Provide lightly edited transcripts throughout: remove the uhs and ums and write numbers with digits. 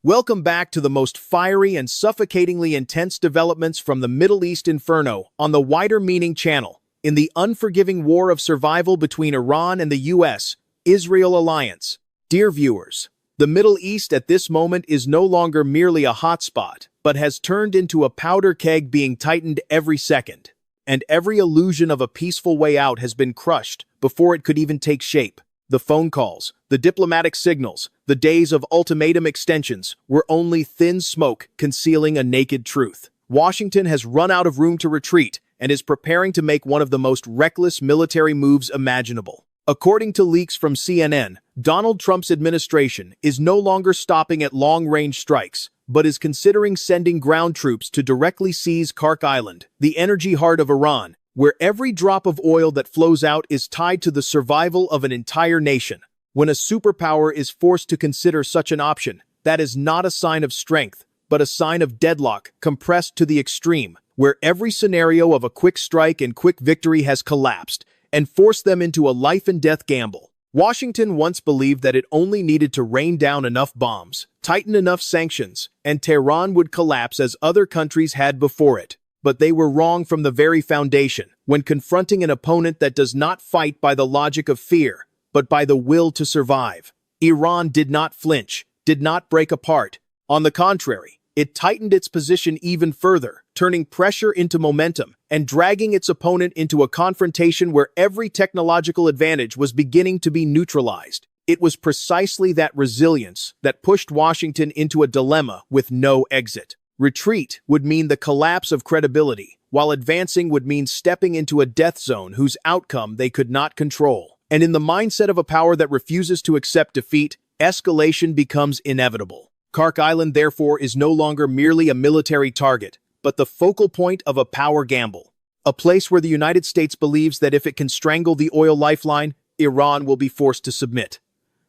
Welcome back to the most fiery and suffocatingly intense developments from the Middle East Inferno on the Wider Meaning channel, in the unforgiving war of survival between Iran and the US-Israel alliance. Dear viewers, the Middle East at this moment is no longer merely a hotspot, but has turned into a powder keg being tightened every second. And every illusion of a peaceful way out has been crushed before it could even take shape. The phone calls, the diplomatic signals, the days of ultimatum extensions were only thin smoke concealing a naked truth. Washington has run out of room to retreat and is preparing to make one of the most reckless military moves imaginable. According to leaks from CNN, Donald Trump's administration is no longer stopping at long-range strikes, but is considering sending ground troops to directly seize Khark Island, the energy heart of Iran, where every drop of oil that flows out is tied to the survival of an entire nation. When a superpower is forced to consider such an option, that is not a sign of strength, but a sign of deadlock compressed to the extreme, where every scenario of a quick strike and quick victory has collapsed and forced them into a life-and-death gamble. Washington once believed that it only needed to rain down enough bombs, tighten enough sanctions, and Tehran would collapse as other countries had before it. But they were wrong from the very foundation when confronting an opponent that does not fight by the logic of fear, but by the will to survive. Iran did not flinch, did not break apart. On the contrary, it tightened its position even further, turning pressure into momentum and dragging its opponent into a confrontation where every technological advantage was beginning to be neutralized. It was precisely that resilience that pushed Washington into a dilemma with no exit. Retreat would mean the collapse of credibility, while advancing would mean stepping into a death zone whose outcome they could not control. And in the mindset of a power that refuses to accept defeat, escalation becomes inevitable. Khark Island, therefore, is no longer merely a military target, but the focal point of a power gamble. A place where the United States believes that if it can strangle the oil lifeline, Iran will be forced to submit.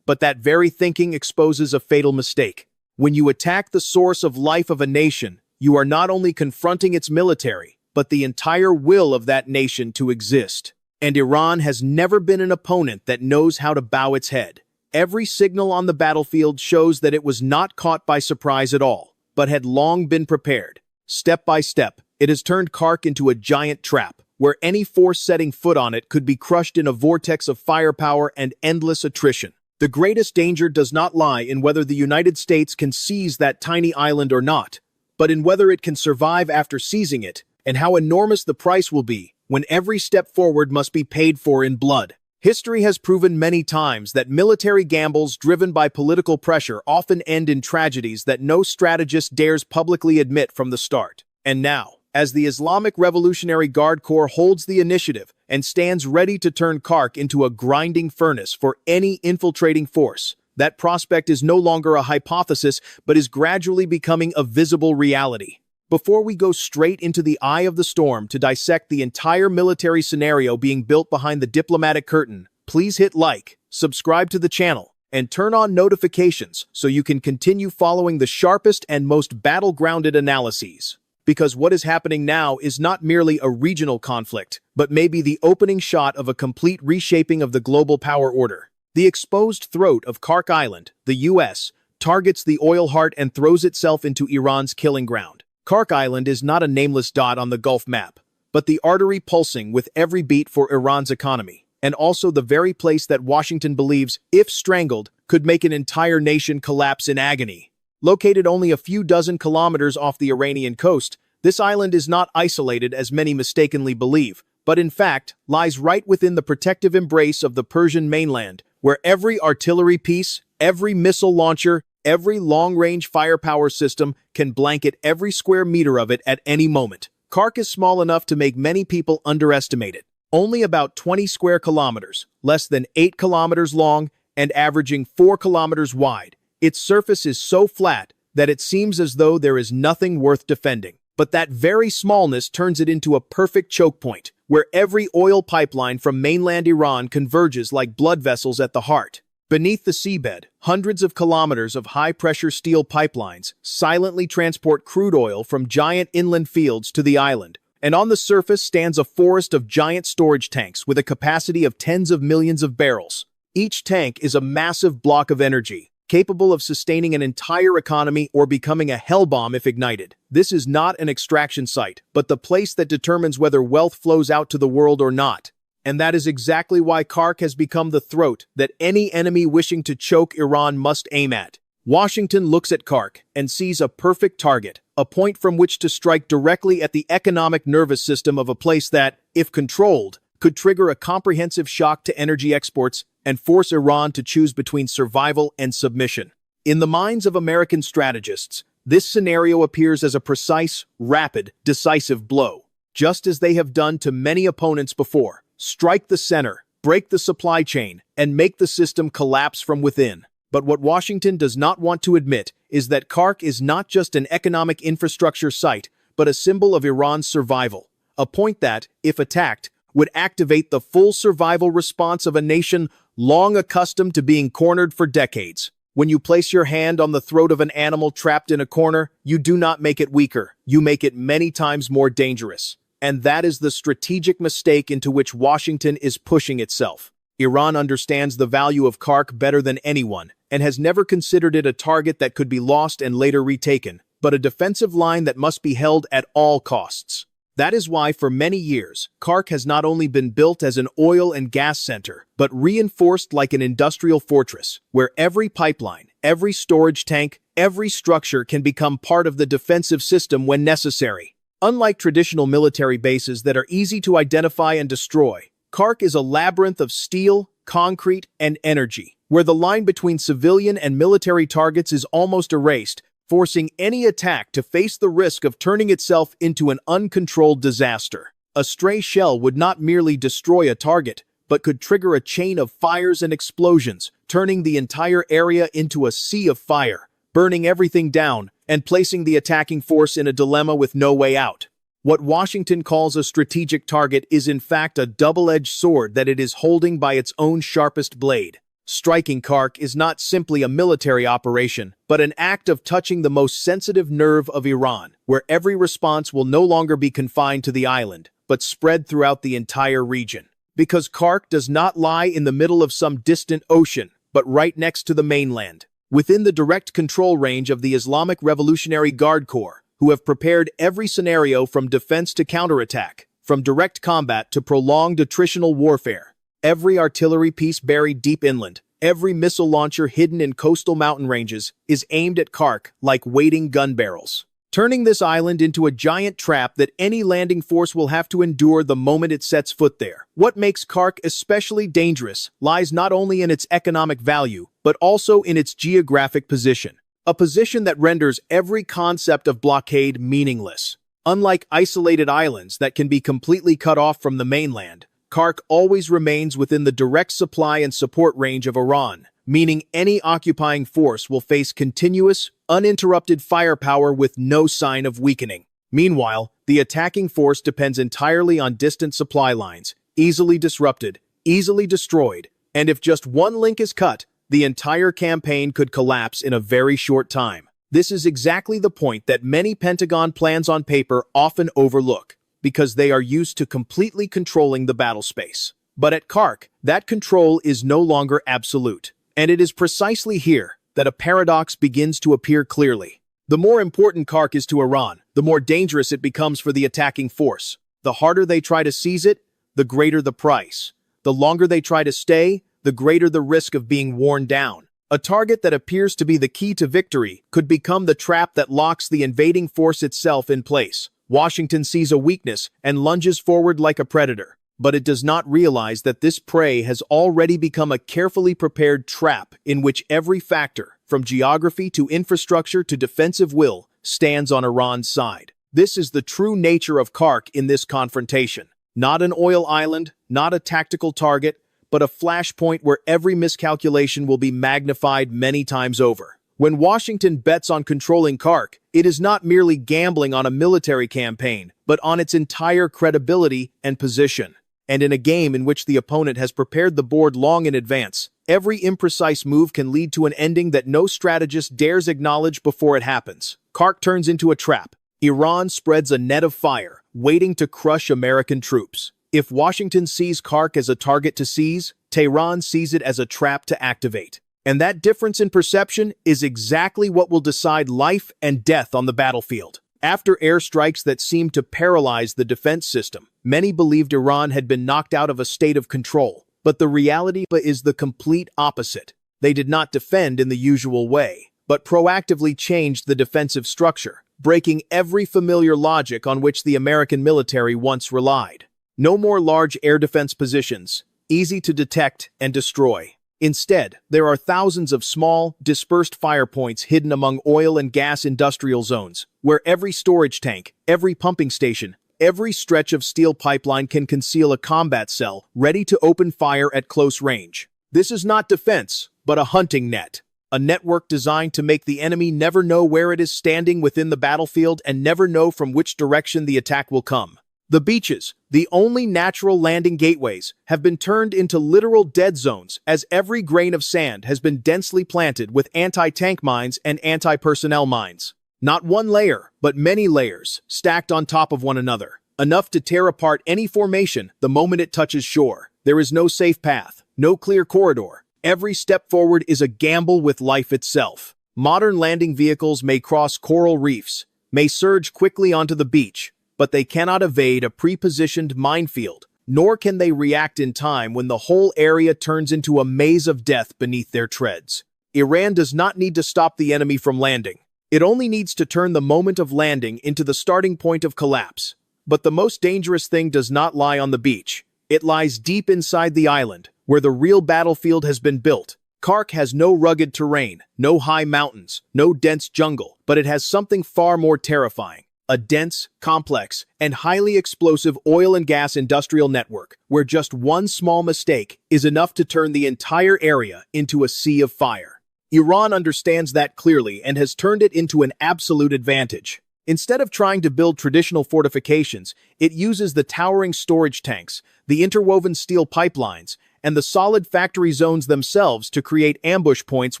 But that very thinking exposes a fatal mistake. When you attack the source of life of a nation, you are not only confronting its military, but the entire will of that nation to exist. And Iran has never been an opponent that knows how to bow its head. Every signal on the battlefield shows that it was not caught by surprise at all, but had long been prepared. Step by step, it has turned Khark into a giant trap, where any force setting foot on it could be crushed in a vortex of firepower and endless attrition. The greatest danger does not lie in whether the United States can seize that tiny island or not, but in whether it can survive after seizing it, and how enormous the price will be when every step forward must be paid for in blood. History has proven many times that military gambles driven by political pressure often end in tragedies that no strategist dares publicly admit from the start. And now, as the Islamic Revolutionary Guard Corps holds the initiative and stands ready to turn Khark into a grinding furnace for any infiltrating force, that prospect is no longer a hypothesis but is gradually becoming a visible reality. Before we go straight into the eye of the storm to dissect the entire military scenario being built behind the diplomatic curtain, please hit like, subscribe to the channel, and turn on notifications so you can continue following the sharpest and most battle-grounded analyses. Because what is happening now is not merely a regional conflict, but maybe the opening shot of a complete reshaping of the global power order. The exposed throat of Khark Island, the US, targets the oil heart and throws itself into Iran's killing ground. Khark Island is not a nameless dot on the Gulf map, but the artery pulsing with every beat for Iran's economy, and also the very place that Washington believes, if strangled, could make an entire nation collapse in agony. Located only a few dozen kilometers off the Iranian coast, this island is not isolated as many mistakenly believe, but in fact lies right within the protective embrace of the Persian mainland, where every artillery piece, every missile launcher, every long-range firepower system can blanket every square meter of it at any moment. Khark is small enough to make many people underestimate it. Only about 20 square kilometers, less than 8 kilometers long, and averaging 4 kilometers wide. Its surface is so flat that it seems as though there is nothing worth defending. But that very smallness turns it into a perfect choke point, where every oil pipeline from mainland Iran converges like blood vessels at the heart. Beneath the seabed, hundreds of kilometers of high-pressure steel pipelines silently transport crude oil from giant inland fields to the island, and on the surface stands a forest of giant storage tanks with a capacity of tens of millions of barrels. Each tank is a massive block of energy, capable of sustaining an entire economy or becoming a hell bomb if ignited. This is not an extraction site, but the place that determines whether wealth flows out to the world or not. And that is exactly why Khark has become the throat that any enemy wishing to choke Iran must aim at. Washington looks at Khark and sees a perfect target, a point from which to strike directly at the economic nervous system of a place that, if controlled, could trigger a comprehensive shock to energy exports and force Iran to choose between survival and submission. In the minds of American strategists, this scenario appears as a precise, rapid, decisive blow, just as they have done to many opponents before. Strike the center, break the supply chain, and make the system collapse from within. But what Washington does not want to admit is that Khark is not just an economic infrastructure site, but a symbol of Iran's survival. A point that, if attacked, would activate the full survival response of a nation long accustomed to being cornered for decades. When you place your hand on the throat of an animal trapped in a corner, you do not make it weaker, you make it many times more dangerous. And that is the strategic mistake into which Washington is pushing itself. Iran understands the value of Khark better than anyone, and has never considered it a target that could be lost and later retaken, but a defensive line that must be held at all costs. That is why, for many years, Khark has not only been built as an oil and gas center, but reinforced like an industrial fortress, where every pipeline, every storage tank, every structure can become part of the defensive system when necessary. Unlike traditional military bases that are easy to identify and destroy, Khark is a labyrinth of steel, concrete, and energy, where the line between civilian and military targets is almost erased, forcing any attack to face the risk of turning itself into an uncontrolled disaster. A stray shell would not merely destroy a target, but could trigger a chain of fires and explosions, turning the entire area into a sea of fire, burning everything down, and placing the attacking force in a dilemma with no way out. What Washington calls a strategic target is in fact a double-edged sword that it is holding by its own sharpest blade. Striking Khark is not simply a military operation, but an act of touching the most sensitive nerve of Iran, where every response will no longer be confined to the island, but spread throughout the entire region. Because Khark does not lie in the middle of some distant ocean, but right next to the mainland, within the direct control range of the Islamic Revolutionary Guard Corps, who have prepared every scenario from defense to counterattack, from direct combat to prolonged attritional warfare. Every artillery piece buried deep inland, every missile launcher hidden in coastal mountain ranges is aimed at Khark like waiting gun barrels, turning this island into a giant trap that any landing force will have to endure the moment it sets foot there. What makes Khark especially dangerous lies not only in its economic value, but also in its geographic position, a position that renders every concept of blockade meaningless. Unlike isolated islands that can be completely cut off from the mainland, Khark always remains within the direct supply and support range of Iran, meaning any occupying force will face continuous, uninterrupted firepower with no sign of weakening. Meanwhile, the attacking force depends entirely on distant supply lines, easily disrupted, easily destroyed, and if just one link is cut, the entire campaign could collapse in a very short time. This is exactly the point that many Pentagon plans on paper often overlook, because they are used to completely controlling the battle space. But at Khark, that control is no longer absolute. And it is precisely here that a paradox begins to appear clearly. The more important Khark is to Iran, the more dangerous it becomes for the attacking force. The harder they try to seize it, the greater the price. The longer they try to stay, the greater the risk of being worn down. A target that appears to be the key to victory could become the trap that locks the invading force itself in place. Washington sees a weakness and lunges forward like a predator, but it does not realize that this prey has already become a carefully prepared trap in which every factor, from geography to infrastructure to defensive will, stands on Iran's side. This is the true nature of Khark in this confrontation. Not an oil island, not a tactical target, but a flashpoint where every miscalculation will be magnified many times over. When Washington bets on controlling Khark, it is not merely gambling on a military campaign, but on its entire credibility and position. And in a game in which the opponent has prepared the board long in advance, every imprecise move can lead to an ending that no strategist dares acknowledge before it happens. Khark turns into a trap. Iran spreads a net of fire, waiting to crush American troops. If Washington sees Khark as a target to seize, Tehran sees it as a trap to activate. And that difference in perception is exactly what will decide life and death on the battlefield. After airstrikes that seemed to paralyze the defense system, many believed Iran had been knocked out of a state of control. But the reality is the complete opposite. They did not defend in the usual way, but proactively changed the defensive structure, breaking every familiar logic on which the American military once relied. No more large air defense positions, easy to detect and destroy. Instead, there are thousands of small, dispersed fire points hidden among oil and gas industrial zones, where every storage tank, every pumping station, every stretch of steel pipeline can conceal a combat cell ready to open fire at close range. This is not defense, but a hunting net. A network designed to make the enemy never know where it is standing within the battlefield and never know from which direction the attack will come. The beaches, the only natural landing gateways, have been turned into literal dead zones as every grain of sand has been densely planted with anti-tank mines and anti-personnel mines. Not one layer, but many layers, stacked on top of one another, enough to tear apart any formation the moment it touches shore. There is no safe path, no clear corridor. Every step forward is a gamble with life itself. Modern landing vehicles may cross coral reefs, may surge quickly onto the beach, but they cannot evade a pre-positioned minefield, nor can they react in time when the whole area turns into a maze of death beneath their treads. Iran does not need to stop the enemy from landing. It only needs to turn the moment of landing into the starting point of collapse. But the most dangerous thing does not lie on the beach. It lies deep inside the island, where the real battlefield has been built. Khark has no rugged terrain, no high mountains, no dense jungle, but it has something far more terrifying. A dense, complex, and highly explosive oil and gas industrial network, where just one small mistake is enough to turn the entire area into a sea of fire. Iran understands that clearly and has turned it into an absolute advantage. Instead of trying to build traditional fortifications, it uses the towering storage tanks, the interwoven steel pipelines, and the solid factory zones themselves to create ambush points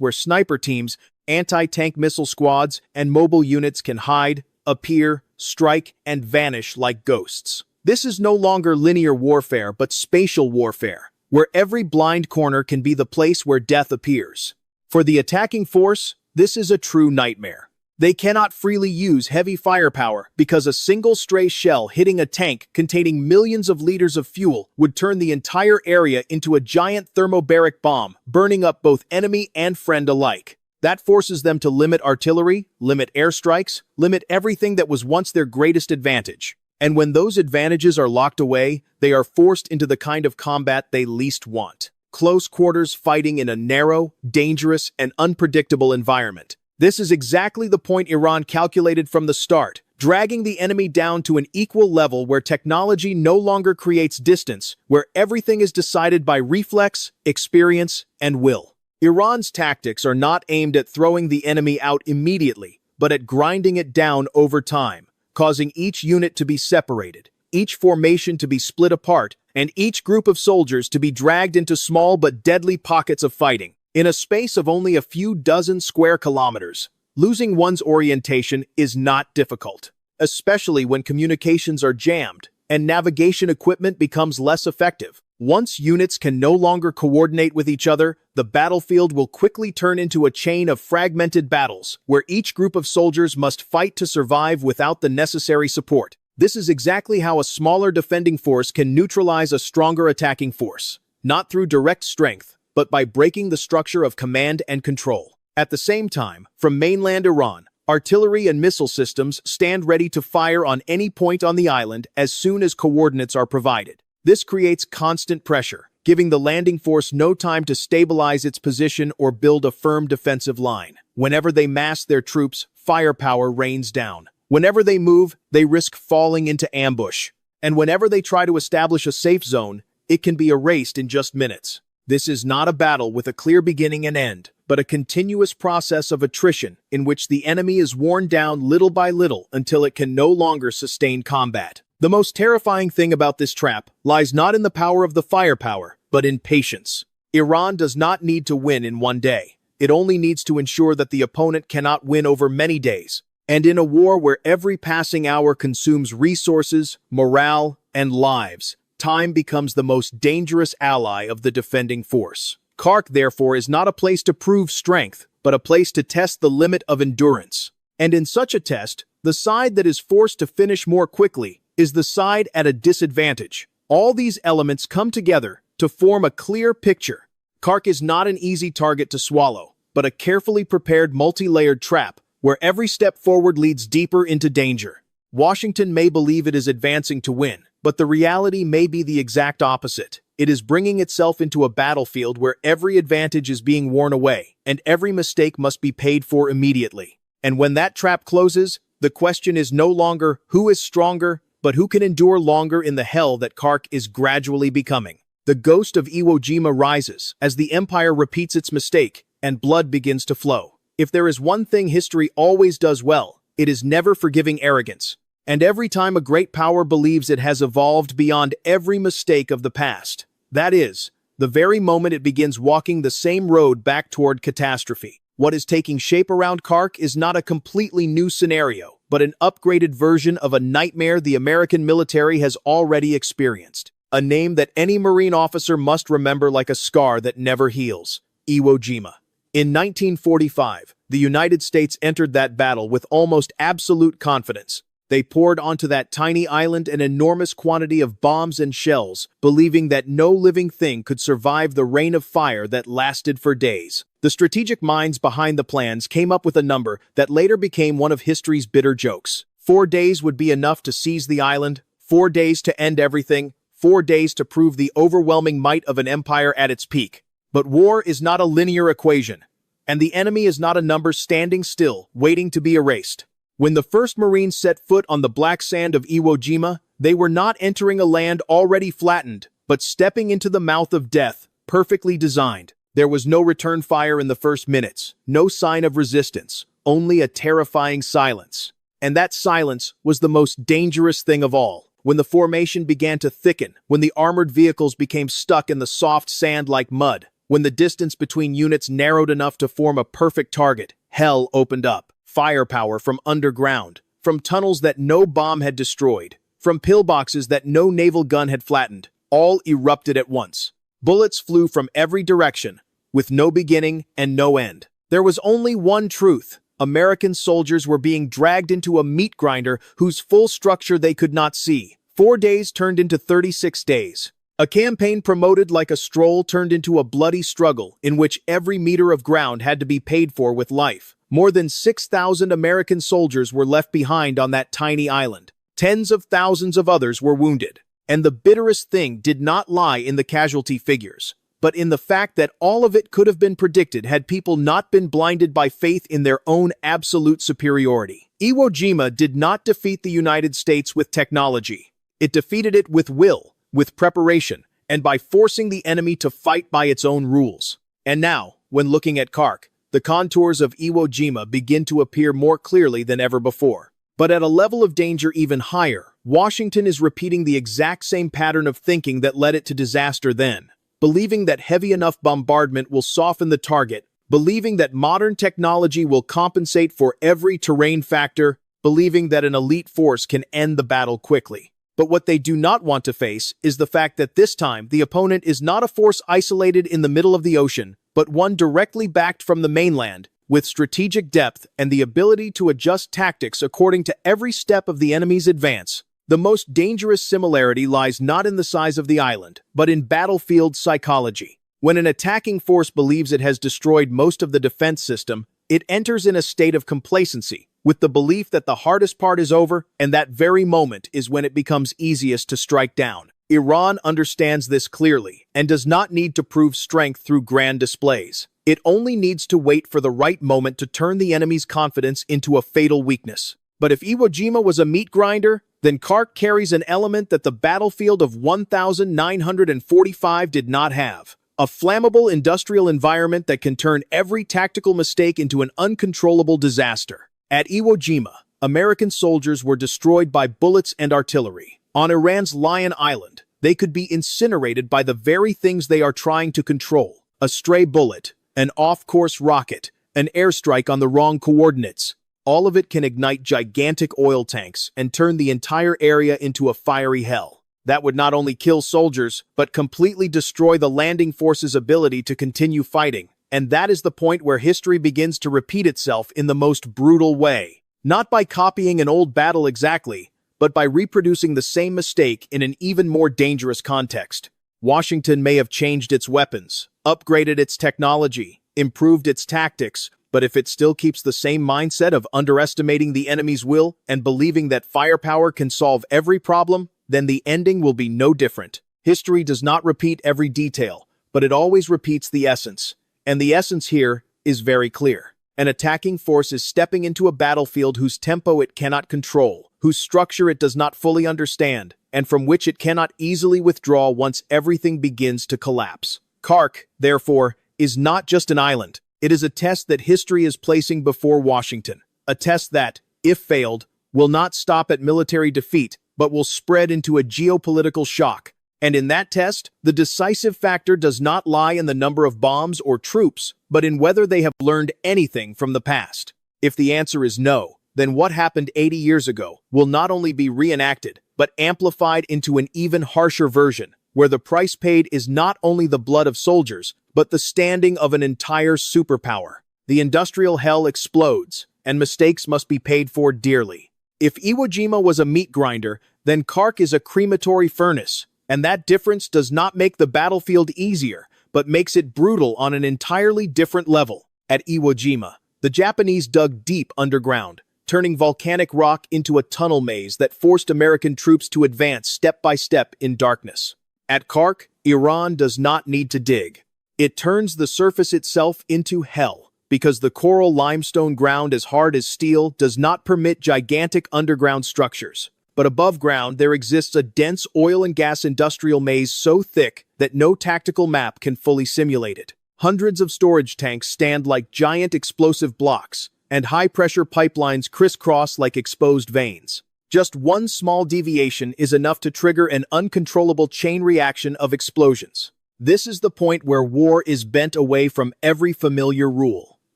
where sniper teams, anti-tank missile squads, and mobile units can hide, appear, strike, and vanish like ghosts. This is no longer linear warfare but spatial warfare, where every blind corner can be the place where death appears. For the attacking force, this is a true nightmare. They cannot freely use heavy firepower because a single stray shell hitting a tank containing millions of liters of fuel would turn the entire area into a giant thermobaric bomb, burning up both enemy and friend alike. That forces them to limit artillery, limit airstrikes, limit everything that was once their greatest advantage. And when those advantages are locked away, they are forced into the kind of combat they least want. Close quarters fighting in a narrow, dangerous, and unpredictable environment. This is exactly the point Iran calculated from the start, dragging the enemy down to an equal level where technology no longer creates distance, where everything is decided by reflex, experience, and will. Iran's tactics are not aimed at throwing the enemy out immediately, but at grinding it down over time, causing each unit to be separated, each formation to be split apart, and each group of soldiers to be dragged into small but deadly pockets of fighting. In a space of only a few dozen square kilometers, losing one's orientation is not difficult, especially when communications are jammed and navigation equipment becomes less effective. Once units can no longer coordinate with each other, the battlefield will quickly turn into a chain of fragmented battles, where each group of soldiers must fight to survive without the necessary support. This is exactly how a smaller defending force can neutralize a stronger attacking force, not through direct strength, but by breaking the structure of command and control. At the same time, from mainland Iran, artillery and missile systems stand ready to fire on any point on the island as soon as coordinates are provided. This creates constant pressure, giving the landing force no time to stabilize its position or build a firm defensive line. Whenever they mass their troops, firepower rains down. Whenever they move, they risk falling into ambush. And whenever they try to establish a safe zone, it can be erased in just minutes. This is not a battle with a clear beginning and end, but a continuous process of attrition in which the enemy is worn down little by little until it can no longer sustain combat. The most terrifying thing about this trap lies not in the power of the firepower, but in patience. Iran does not need to win in one day. It only needs to ensure that the opponent cannot win over many days. And in a war where every passing hour consumes resources, morale, and lives, time becomes the most dangerous ally of the defending force. Khark, therefore, is not a place to prove strength, but a place to test the limit of endurance. And in such a test, the side that is forced to finish more quickly is the side at a disadvantage. All these elements come together to form a clear picture. Khark is not an easy target to swallow, but a carefully prepared multi-layered trap where every step forward leads deeper into danger. Washington may believe it is advancing to win, but the reality may be the exact opposite. It is bringing itself into a battlefield where every advantage is being worn away, and every mistake must be paid for immediately. And when that trap closes, the question is no longer who is stronger, but who can endure longer in the hell that Khark is gradually becoming. The ghost of Iwo Jima rises as the Empire repeats its mistake, and blood begins to flow. If there is one thing history always does well, it is never forgiving arrogance. And every time a great power believes it has evolved beyond every mistake of the past, that is, the very moment it begins walking the same road back toward catastrophe. What is taking shape around Khark is not a completely new scenario, but an upgraded version of a nightmare the American military has already experienced. A name that any Marine officer must remember like a scar that never heals: Iwo Jima. In 1945, the United States entered that battle with almost absolute confidence. They poured onto that tiny island an enormous quantity of bombs and shells, believing that no living thing could survive the rain of fire that lasted for days. The strategic minds behind the plans came up with a number that later became one of history's bitter jokes. 4 days would be enough to seize the island, 4 days to end everything, 4 days to prove the overwhelming might of an empire at its peak. But war is not a linear equation, and the enemy is not a number standing still, waiting to be erased. When the first Marines set foot on the black sand of Iwo Jima, they were not entering a land already flattened, but stepping into the mouth of death, perfectly designed. There was no return fire in the first minutes, no sign of resistance, only a terrifying silence. And that silence was the most dangerous thing of all. When the formation began to thicken, when the armored vehicles became stuck in the soft sand like mud, when the distance between units narrowed enough to form a perfect target, hell opened up. Firepower from underground, from tunnels that no bomb had destroyed, from pillboxes that no naval gun had flattened, all erupted at once. Bullets flew from every direction, with no beginning and no end. There was only one truth: American soldiers were being dragged into a meat grinder whose full structure they could not see. 4 days turned into 36 days. A campaign promoted like a stroll turned into a bloody struggle in which every meter of ground had to be paid for with life. More than 6,000 American soldiers were left behind on that tiny island. Tens of thousands of others were wounded. And the bitterest thing did not lie in the casualty figures, but in the fact that all of it could have been predicted had people not been blinded by faith in their own absolute superiority. Iwo Jima did not defeat the United States with technology. It defeated it with will, with preparation, and by forcing the enemy to fight by its own rules. And now, when looking at Khark, the contours of Iwo Jima begin to appear more clearly than ever before. But at a level of danger even higher, Washington is repeating the exact same pattern of thinking that led it to disaster then. Believing that heavy enough bombardment will soften the target, believing that modern technology will compensate for every terrain factor, believing that an elite force can end the battle quickly. But what they do not want to face is the fact that this time the opponent is not a force isolated in the middle of the ocean, but one directly backed from the mainland, with strategic depth and the ability to adjust tactics according to every step of the enemy's advance. The most dangerous similarity lies not in the size of the island, but in battlefield psychology. When an attacking force believes it has destroyed most of the defense system, it enters in a state of complacency, with the belief that the hardest part is over, and that very moment is when it becomes easiest to strike down. Iran understands this clearly, and does not need to prove strength through grand displays. It only needs to wait for the right moment to turn the enemy's confidence into a fatal weakness. But if Iwo Jima was a meat grinder, then Khark carries an element that the battlefield of 1945 did not have. A flammable industrial environment that can turn every tactical mistake into an uncontrollable disaster. At Iwo Jima, American soldiers were destroyed by bullets and artillery. On Iran's Lion Island, they could be incinerated by the very things they are trying to control. A stray bullet, an off-course rocket, an airstrike on the wrong coordinates. All of it can ignite gigantic oil tanks and turn the entire area into a fiery hell. That would not only kill soldiers, but completely destroy the landing force's ability to continue fighting. And that is the point where history begins to repeat itself in the most brutal way. Not by copying an old battle exactly, but by reproducing the same mistake in an even more dangerous context. Washington may have changed its weapons, upgraded its technology, improved its tactics, but if it still keeps the same mindset of underestimating the enemy's will and believing that firepower can solve every problem, then the ending will be no different. History does not repeat every detail, but it always repeats the essence. And the essence here is very clear. An attacking force is stepping into a battlefield whose tempo it cannot control, whose structure it does not fully understand, and from which it cannot easily withdraw once everything begins to collapse. Khark, therefore, is not just an island. It is a test that history is placing before Washington. A test that, if failed, will not stop at military defeat, but will spread into a geopolitical shock. And in that test, the decisive factor does not lie in the number of bombs or troops, but in whether they have learned anything from the past. If the answer is no, then what happened 80 years ago will not only be reenacted, but amplified into an even harsher version, where the price paid is not only the blood of soldiers, but the standing of an entire superpower. The industrial hell explodes, and mistakes must be paid for dearly. If Iwo Jima was a meat grinder, then Khark is a crematory furnace. And that difference does not make the battlefield easier, but makes it brutal on an entirely different level. At Iwo Jima, the Japanese dug deep underground, turning volcanic rock into a tunnel maze that forced American troops to advance step by step in darkness. At Khark, Iran does not need to dig. It turns the surface itself into hell, because the coral limestone ground as hard as steel does not permit gigantic underground structures. But above ground, there exists a dense oil and gas industrial maze so thick that no tactical map can fully simulate it. Hundreds of storage tanks stand like giant explosive blocks, and high-pressure pipelines crisscross like exposed veins. Just one small deviation is enough to trigger an uncontrollable chain reaction of explosions. This is the point where war is bent away from every familiar rule.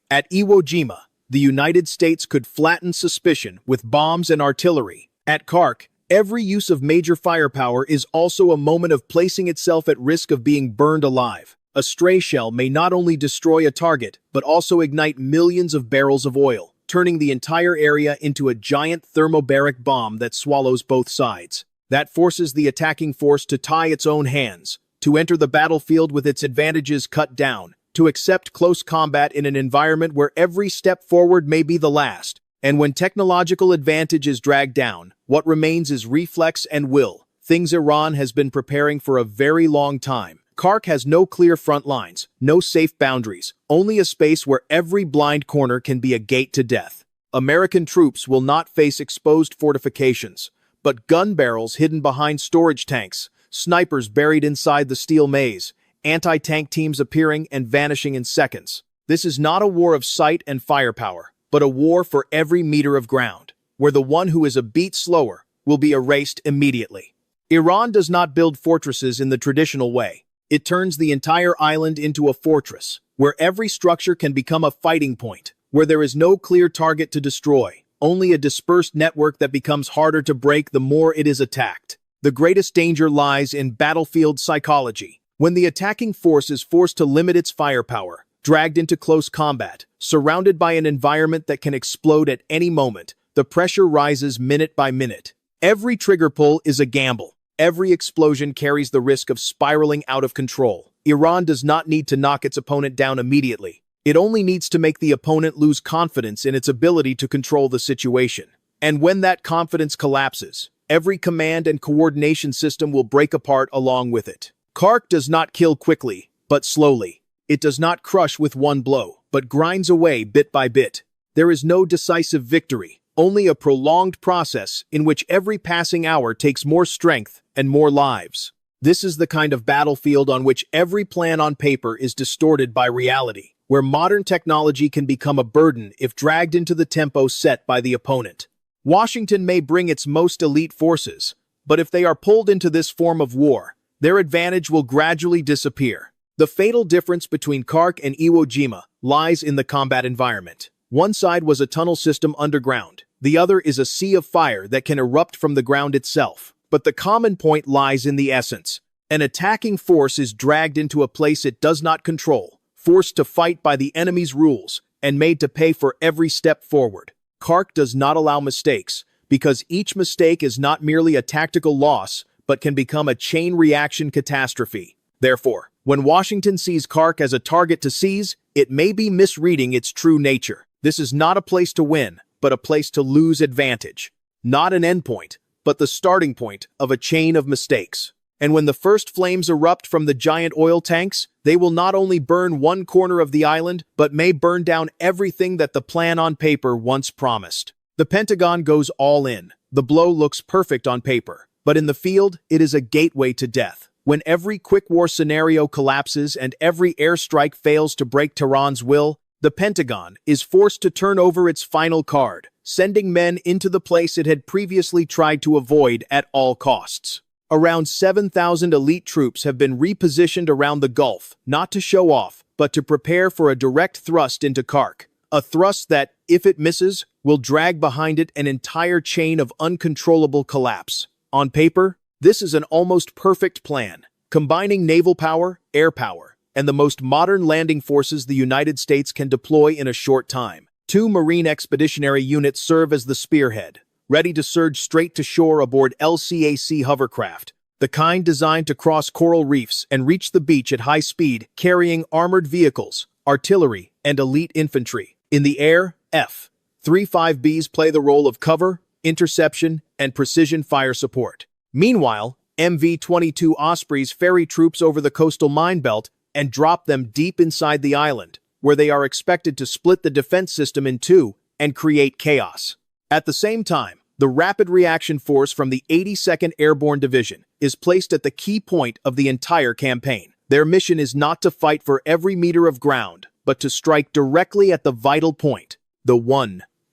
At Iwo Jima, the United States could flatten suspicion with bombs and artillery. At Khark, every use of major firepower is also a moment of placing itself at risk of being burned alive. A stray shell may not only destroy a target, but also ignite millions of barrels of oil, turning the entire area into a giant thermobaric bomb that swallows both sides. That forces the attacking force to tie its own hands, to enter the battlefield with its advantages cut down, to accept close combat in an environment where every step forward may be the last. And when technological advantage is dragged down, what remains is reflex and will, things Iran has been preparing for a very long time. Khark has no clear front lines, no safe boundaries, only a space where every blind corner can be a gate to death. American troops will not face exposed fortifications, but gun barrels hidden behind storage tanks, snipers buried inside the steel maze, anti-tank teams appearing and vanishing in seconds. This is not a war of sight and firepower, but a war for every meter of ground, where the one who is a beat slower will be erased immediately. Iran does not build fortresses in the traditional way. It turns the entire island into a fortress, where every structure can become a fighting point, where there is no clear target to destroy, only a dispersed network that becomes harder to break the more it is attacked. The greatest danger lies in battlefield psychology. When the attacking force is forced to limit its firepower, dragged into close combat, surrounded by an environment that can explode at any moment, the pressure rises minute by minute. Every trigger pull is a gamble. Every explosion carries the risk of spiraling out of control. Iran does not need to knock its opponent down immediately. It only needs to make the opponent lose confidence in its ability to control the situation. And when that confidence collapses, every command and coordination system will break apart along with it. Khark does not kill quickly, but slowly. It does not crush with one blow, but grinds away bit by bit. There is no decisive victory, only a prolonged process in which every passing hour takes more strength and more lives. This is the kind of battlefield on which every plan on paper is distorted by reality, where modern technology can become a burden if dragged into the tempo set by the opponent. Washington may bring its most elite forces, but if they are pulled into this form of war, their advantage will gradually disappear. The fatal difference between Khark and Iwo Jima lies in the combat environment. One side was a tunnel system underground. The other is a sea of fire that can erupt from the ground itself. but the common point lies in the essence. An attacking force is dragged into a place it does not control, forced to fight by the enemy's rules, and made to pay for every step forward. Khark does not allow mistakes, because each mistake is not merely a tactical loss, but can become a chain reaction catastrophe. Therefore, when Washington sees Khark as a target to seize, it may be misreading its true nature. This is not a place to win, but a place to lose advantage. Not an endpoint, but the starting point of a chain of mistakes. And when the first flames erupt from the giant oil tanks, they will not only burn one corner of the island, but may burn down everything that the plan on paper once promised. The Pentagon goes all in. The blow looks perfect on paper, but in the field, it is a gateway to death. When every quick war scenario collapses and every airstrike fails to break Tehran's will, the Pentagon is forced to turn over its final card, sending men into the place it had previously tried to avoid at all costs. Around 7,000 elite troops have been repositioned around the Gulf, not to show off, but to prepare for a direct thrust into Khark. A thrust that, if it misses, will drag behind it an entire chain of uncontrollable collapse. On paper, this is an almost perfect plan, combining naval power, air power, and the most modern landing forces the United States can deploy in a short time. 2 Marine Expeditionary Units serve as the spearhead, ready to surge straight to shore aboard LCAC hovercraft, the kind designed to cross coral reefs and reach the beach at high speed, carrying armored vehicles, artillery, and elite infantry. In the air, F-35Bs play the role of cover, interception, and precision fire support. Meanwhile, MV-22 Ospreys ferry troops over the coastal mine belt and drop them deep inside the island, where they are expected to split the defense system in two and create chaos. At the same time, the Rapid Reaction Force from the 82nd Airborne Division is placed at the key point of the entire campaign. Their mission is not to fight for every meter of ground, but to strike directly at the vital point, the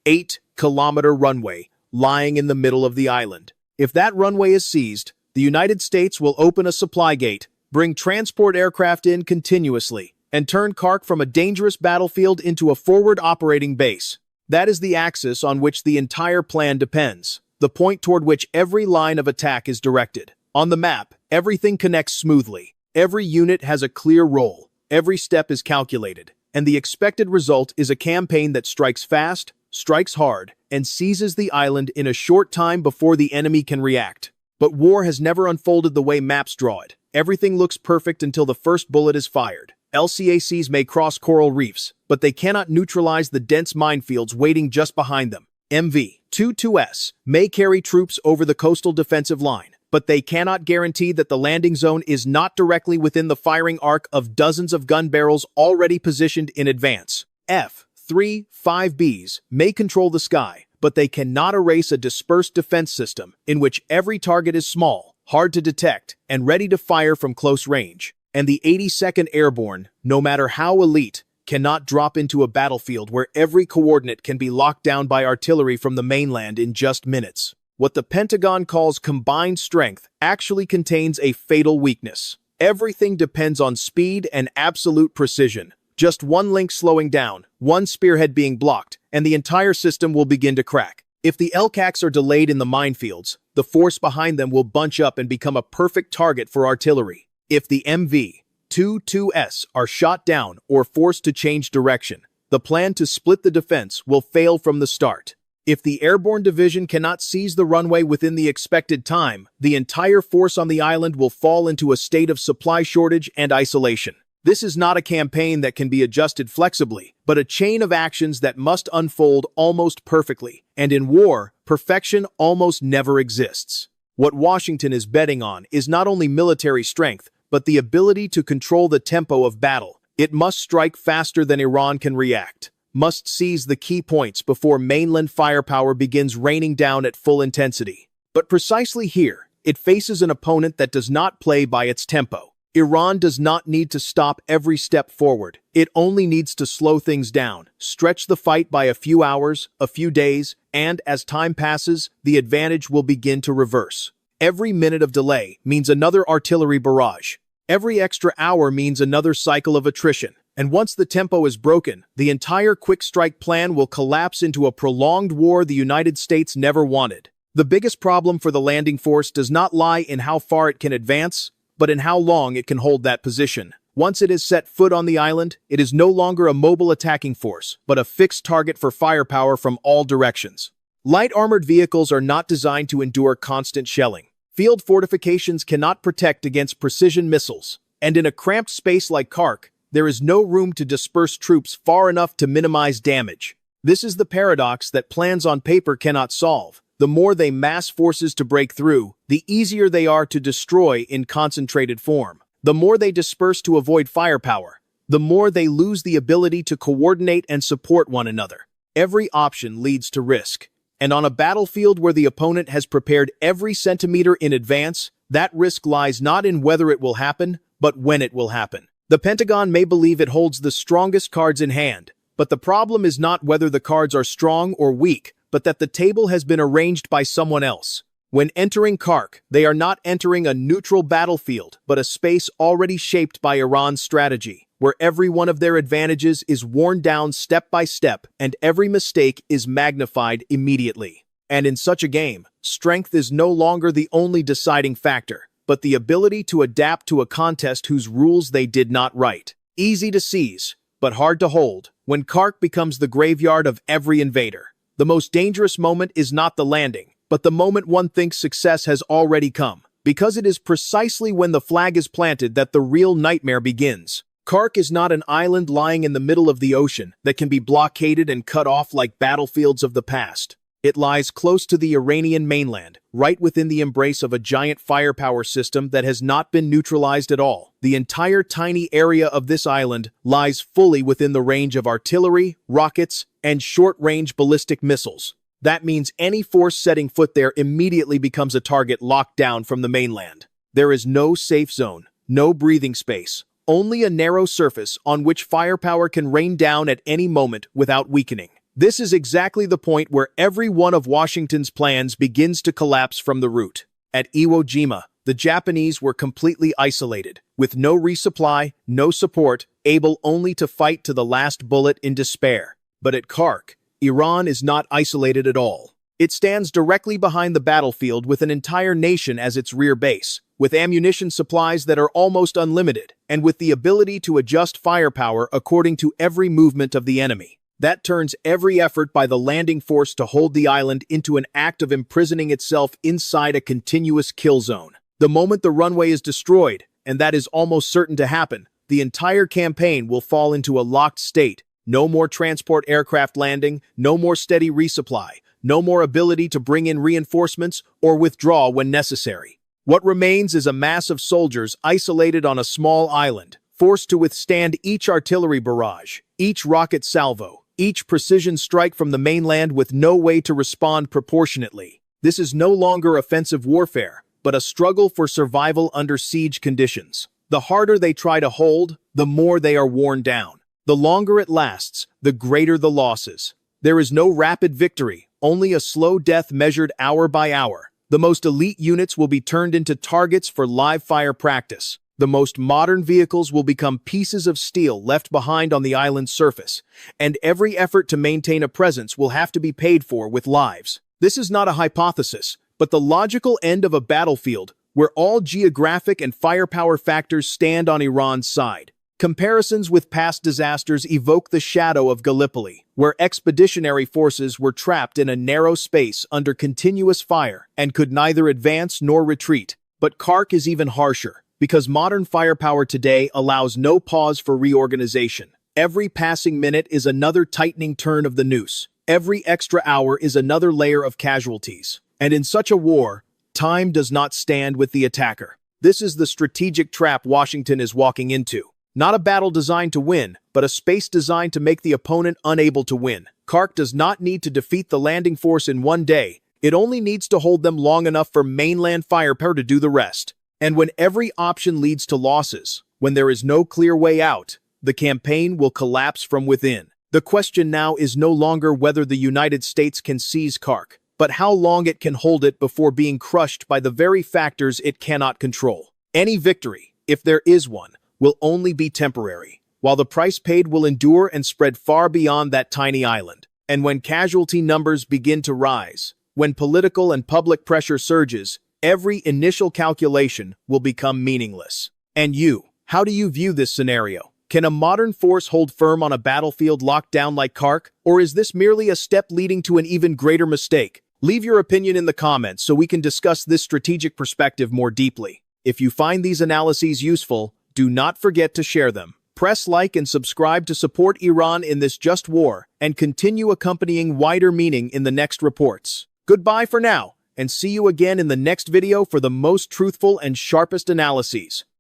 8-kilometer runway lying in the middle of the island. If that runway is seized, the United States will open a supply gate, bring transport aircraft in continuously, and turn Khark from a dangerous battlefield into a forward operating base. That is the axis on which the entire plan depends, the point toward which every line of attack is directed. On the map, everything connects smoothly. Every unit has a clear role, every step is calculated, and the expected result is a campaign that strikes fast, strikes hard, and seizes the island in a short time before the enemy can react. But war has never unfolded the way maps draw it. Everything looks perfect until the first bullet is fired. LCACs may cross coral reefs, but they cannot neutralize the dense minefields waiting just behind them. MV-22S may carry troops over the coastal defensive line, but they cannot guarantee that the landing zone is not directly within the firing arc of dozens of gun barrels already positioned in advance. F-35Bs may control the sky, but they cannot erase a dispersed defense system in which every target is small, hard to detect, and ready to fire from close range. And the 82nd Airborne, no matter how elite, cannot drop into a battlefield where every coordinate can be locked down by artillery from the mainland in just minutes. What the Pentagon calls combined strength actually contains a fatal weakness. Everything depends on speed and absolute precision. Just one link slowing down, one spearhead being blocked, and the entire system will begin to crack. If the LCACs are delayed in the minefields, the force behind them will bunch up and become a perfect target for artillery. If the MV-22S are shot down or forced to change direction, the plan to split the defense will fail from the start. If the airborne division cannot seize the runway within the expected time, the entire force on the island will fall into a state of supply shortage and isolation. This is not a campaign that can be adjusted flexibly, but a chain of actions that must unfold almost perfectly. And in war, perfection almost never exists. What Washington is betting on is not only military strength, but the ability to control the tempo of battle. It must strike faster than Iran can react, must seize the key points before mainland firepower begins raining down at full intensity. But precisely here, it faces an opponent that does not play by its tempo. Iran does not need to stop every step forward. It only needs to slow things down, stretch the fight by a few hours, a few days, and as time passes, the advantage will begin to reverse. Every minute of delay means another artillery barrage. Every extra hour means another cycle of attrition. And once the tempo is broken, the entire quick strike plan will collapse into a prolonged war the United States never wanted. The biggest problem for the landing force does not lie in how far it can advance, but in how long it can hold that position. Once it has set foot on the island, it is no longer a mobile attacking force, but a fixed target for firepower from all directions. Light armored vehicles are not designed to endure constant shelling. Field fortifications cannot protect against precision missiles, and in a cramped space like Khark, there is no room to disperse troops far enough to minimize damage. This is the paradox that plans on paper cannot solve. The more they mass forces to break through, the easier they are to destroy in concentrated form. The more they disperse to avoid firepower, the more they lose the ability to coordinate and support one another. Every option leads to risk. And on a battlefield where the opponent has prepared every centimeter in advance, that risk lies not in whether it will happen, but when it will happen. The Pentagon may believe it holds the strongest cards in hand, but the problem is not whether the cards are strong or weak, but that the table has been arranged by someone else. When entering Khark, they are not entering a neutral battlefield, but a space already shaped by Iran's strategy, where every one of their advantages is worn down step by step, and every mistake is magnified immediately. And in such a game, strength is no longer the only deciding factor, but the ability to adapt to a contest whose rules they did not write. Easy to seize, but hard to hold, when Khark becomes the graveyard of every invader. The most dangerous moment is not the landing, but the moment one thinks success has already come, because it is precisely when the flag is planted that the real nightmare begins. Khark is not an island lying in the middle of the ocean that can be blockaded and cut off like battlefields of the past. It lies close to the Iranian mainland, right within the embrace of a giant firepower system that has not been neutralized at all. The entire tiny area of this island lies fully within the range of artillery, rockets, and short-range ballistic missiles. That means any force setting foot there immediately becomes a target locked down from the mainland. There is no safe zone, no breathing space, only a narrow surface on which firepower can rain down at any moment without weakening. This is exactly the point where every one of Washington's plans begins to collapse from the root. At Iwo Jima, the Japanese were completely isolated, with no resupply, no support, able only to fight to the last bullet in despair. But at Khark, Iran is not isolated at all. It stands directly behind the battlefield with an entire nation as its rear base, with ammunition supplies that are almost unlimited, and with the ability to adjust firepower according to every movement of the enemy. That turns every effort by the landing force to hold the island into an act of imprisoning itself inside a continuous kill zone. The moment the runway is destroyed, and that is almost certain to happen, the entire campaign will fall into a locked state. No more transport aircraft landing, no more steady resupply, no more ability to bring in reinforcements or withdraw when necessary. What remains is a mass of soldiers isolated on a small island, forced to withstand each artillery barrage, each rocket salvo, each precision strike from the mainland with no way to respond proportionately. This is no longer offensive warfare, but a struggle for survival under siege conditions. The harder they try to hold, the more they are worn down. The longer it lasts, the greater the losses. There is no rapid victory, only a slow death measured hour by hour. The most elite units will be turned into targets for live fire practice. The most modern vehicles will become pieces of steel left behind on the island's surface, and every effort to maintain a presence will have to be paid for with lives. This is not a hypothesis, but the logical end of a battlefield where all geographic and firepower factors stand on Iran's side. Comparisons with past disasters evoke the shadow of Gallipoli, where expeditionary forces were trapped in a narrow space under continuous fire and could neither advance nor retreat. But Khark is even harsher, because modern firepower today allows no pause for reorganization. Every passing minute is another tightening turn of the noose. Every extra hour is another layer of casualties. And in such a war, time does not stand with the attacker. This is the strategic trap Washington is walking into. Not a battle designed to win, but a space designed to make the opponent unable to win. Khark does not need to defeat the landing force in one day. It only needs to hold them long enough for mainland firepower to do the rest. And when every option leads to losses, when there is no clear way out, the campaign will collapse from within. The question now is no longer whether the United States can seize Khark, but how long it can hold it before being crushed by the very factors it cannot control. Any victory, if there is one, will only be temporary, while the price paid will endure and spread far beyond that tiny island. And when casualty numbers begin to rise, When political and public pressure surges, every initial calculation will become meaningless. And you, how do you view this scenario? Can a modern force hold firm on a battlefield locked down like Khark, or is this merely a step leading to an even greater mistake? Leave your opinion in the comments so we can discuss this strategic perspective more deeply. If you find these analyses useful, do not forget to share them. Press like and subscribe to support Iran in this just war, and continue accompanying wider meaning in the next reports. Goodbye for now, and see you again in the next video for the most truthful and sharpest analyses.